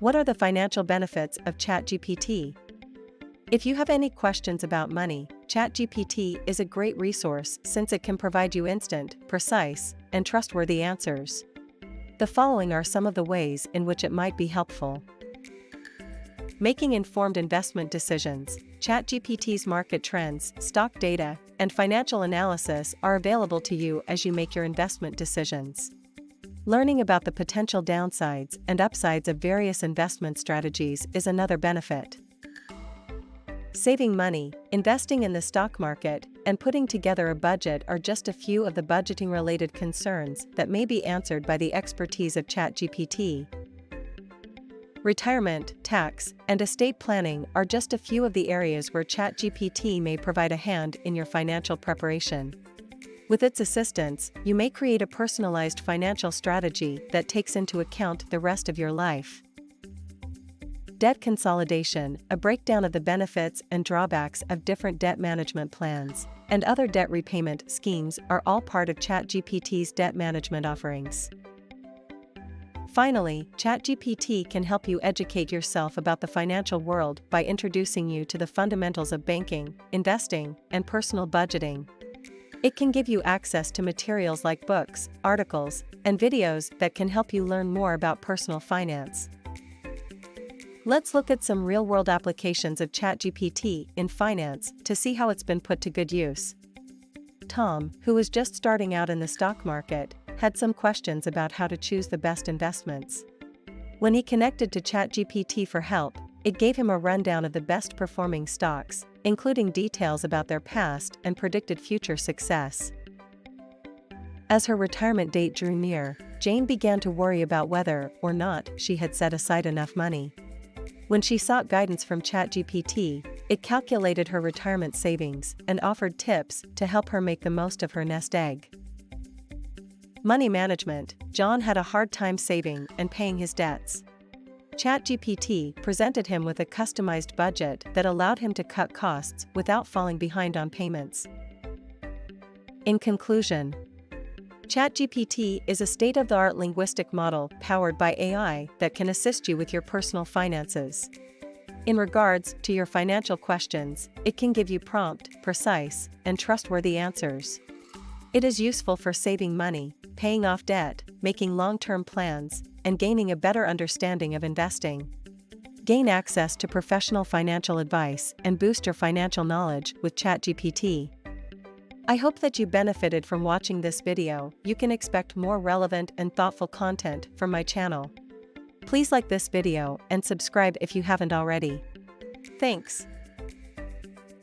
What are the financial benefits of ChatGPT? If you have any questions about money, ChatGPT is a great resource since it can provide you instant, precise, and trustworthy answers. The following are some of the ways in which it might be helpful. Making informed investment decisions. ChatGPT's market trends, stock data, and financial analysis are available to you as you make your investment decisions. Learning about the potential downsides and upsides of various investment strategies is another benefit. Saving money, investing in the stock market, and putting together a budget are just a few of the budgeting-related concerns that may be answered by the expertise of ChatGPT. Retirement, tax, and estate planning are just a few of the areas where ChatGPT may provide a hand in your financial preparation. With its assistance, you may create a personalized financial strategy that takes into account the rest of your life. Debt consolidation, a breakdown of the benefits and drawbacks of different debt management plans, and other debt repayment schemes are all part of ChatGPT's debt management offerings. Finally, ChatGPT can help you educate yourself about the financial world by introducing you to the fundamentals of banking, investing, and personal budgeting. It can give you access to materials like books, articles, and videos that can help you learn more about personal finance. Let's look at some real-world applications of ChatGPT in finance to see how it's been put to good use. Tom, who was just starting out in the stock market, had some questions about how to choose the best investments. When he connected to ChatGPT for help, it gave him a rundown of the best-performing stocks, including details about their past and predicted future success. As her retirement date drew near, Jane began to worry about whether or not she had set aside enough money. When she sought guidance from ChatGPT, it calculated her retirement savings and offered tips to help her make the most of her nest egg. Money management. John had a hard time saving and paying his debts. ChatGPT presented him with a customized budget that allowed him to cut costs without falling behind on payments. In conclusion, ChatGPT is a state-of-the-art linguistic model powered by AI that can assist you with your personal finances. In regards to your financial questions, it can give you prompt, precise, and trustworthy answers. It is useful for saving money, paying off debt, making long-term plans, and gaining a better understanding of investing. Gain access to professional financial advice and boost your financial knowledge with ChatGPT. I hope that you benefited from watching this video. You can expect more relevant and thoughtful content from my channel. Please like this video and subscribe if you haven't already. Thanks.